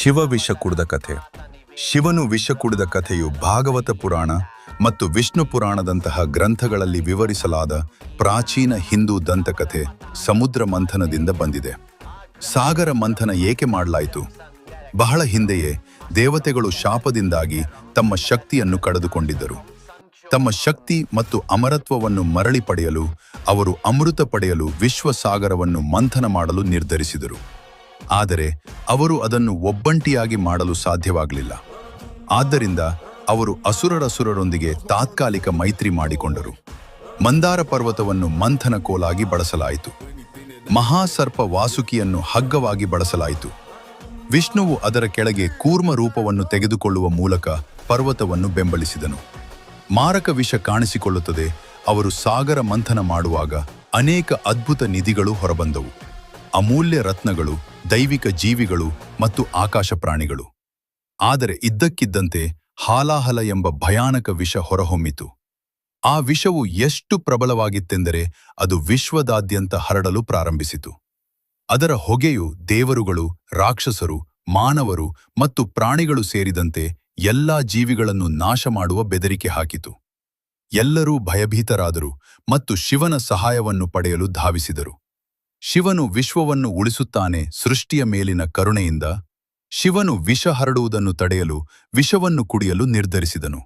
ಶಿವ ವಿಷ ಕುಡಿದ ಕಥೆ. ಶಿವನು ವಿಷ ಕುಡಿದ ಕಥೆಯು ಭಾಗವತ ಪುರಾಣ ಮತ್ತು ವಿಷ್ಣು ಪುರಾಣದಂತಹ ಗ್ರಂಥಗಳಲ್ಲಿ ವಿವರಿಸಲಾದ ಪ್ರಾಚೀನ ಹಿಂದೂ ದಂತಕಥೆ ಸಮುದ್ರ ಮಂಥನದಿಂದ ಬಂದಿದೆ. ಸಾಗರ ಮಂಥನ ಏಕೆ ಮಾಡಲಾಯಿತು? ಬಹಳ ಹಿಂದೆಯೇ ದೇವತೆಗಳು ಶಾಪದಿಂದಾಗಿ ತಮ್ಮ ಶಕ್ತಿಯನ್ನು ಕಳೆದುಕೊಂಡಿದ್ದರು. ತಮ್ಮ ಶಕ್ತಿ ಮತ್ತು ಅಮರತ್ವವನ್ನು ಮರಳಿ ಪಡೆಯಲು ಅವರು ಅಮೃತ ಪಡೆಯಲು ವಿಶ್ವಸಾಗರವನ್ನು ಮಂಥನ ಮಾಡಲು ನಿರ್ಧರಿಸಿದರು. ಆದರೆ ಅವರು ಅದನ್ನು ಒಬ್ಬಂಟಿಯಾಗಿ ಮಾಡಲು ಸಾಧ್ಯವಾಗಲಿಲ್ಲ. ಆದ್ದರಿಂದ ಅವರು ಅಸುರರೊಂದಿಗೆ ತಾತ್ಕಾಲಿಕ ಮೈತ್ರಿ ಮಾಡಿಕೊಂಡರು. ಮಂದಾರ ಪರ್ವತವನ್ನು ಮಂಥನ ಕೋಲಾಗಿ ಬಳಸಲಾಯಿತು. ಮಹಾಸರ್ಪ ವಾಸುಕಿಯನ್ನು ಹಗ್ಗವಾಗಿ ಬಳಸಲಾಯಿತು. ವಿಷ್ಣುವು ಅದರ ಕೆಳಗೆ ಕೂರ್ಮ ರೂಪವನ್ನು ತೆಗೆದುಕೊಳ್ಳುವ ಮೂಲಕ ಪರ್ವತವನ್ನು ಬೆಂಬಲಿಸಿದನು. ಮಾರಕ ವಿಷ ಕಾಣಿಸಿಕೊಳ್ಳುತ್ತದೆ. ಅವರು ಸಾಗರ ಮಂಥನ ಮಾಡುವಾಗ ಅನೇಕ ಅದ್ಭುತ ನಿಧಿಗಳು ಹೊರಬಂದವು. ಅಮೂಲ್ಯ ರತ್ನಗಳು, ದೈವಿಕ ಜೀವಿಗಳು ಮತ್ತು ಆಕಾಶ ಪ್ರಾಣಿಗಳು. ಆದರೆ ಇದ್ದಕ್ಕಿದ್ದಂತೆ ಹಾಲಾಹಲ ಎಂಬ ಭಯಾನಕ ವಿಷ ಹೊರಹೊಮ್ಮಿತು. ಆ ವಿಷವು ಎಷ್ಟು ಪ್ರಬಲವಾಗಿತ್ತೆಂದರೆ ಅದು ವಿಶ್ವದಾದ್ಯಂತ ಹರಡಲು ಪ್ರಾರಂಭಿಸಿತು. ಅದರ ಹೊಗೆಯು ದೇವರುಗಳು, ರಾಕ್ಷಸರು, ಮಾನವರು ಮತ್ತು ಪ್ರಾಣಿಗಳು ಸೇರಿದಂತೆ ಎಲ್ಲಾ ಜೀವಿಗಳನ್ನು ನಾಶ ಮಾಡುವ ಬೆದರಿಕೆ ಹಾಕಿತು. ಎಲ್ಲರೂ ಭಯಭೀತರಾದರು ಮತ್ತು ಶಿವನ ಸಹಾಯವನ್ನು ಪಡೆಯಲು ಧಾವಿಸಿದರು. ಶಿವನು ವಿಶ್ವವನ್ನು ಉಳಿಸುತ್ತಾನೆ ಸೃಷ್ಟಿಯ ಮೇಲಿನ ಕರುಣೆಯಿಂದ. ಶಿವನು ವಿಷ ಹರಡುವುದನ್ನು ತಡೆಯಲು ವಿಷವನ್ನು ಕುಡಿಯಲು ನಿರ್ಧರಿಸಿದನು.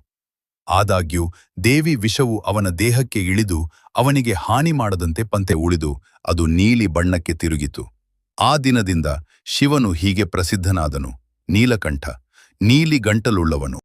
ಆದಾಗ್ಯೂ ದೇವಿ ವಿಷವು ಅವನ ದೇಹಕ್ಕೆ ಇಳಿದು ಅವನಿಗೆ ಹಾನಿ ಮಾಡದಂತೆ ಪಂತೆ ಉಳಿದು ಅದು ನೀಲಿ ಬಣ್ಣಕ್ಕೆ ತಿರುಗಿತು. ಆ ದಿನದಿಂದ ಶಿವನು ಹೀಗೆ ಪ್ರಸಿದ್ಧನಾದನು: ನೀಲಕಂಠ, ನೀಲಿ ಗಂಟಲುಳ್ಳವನು.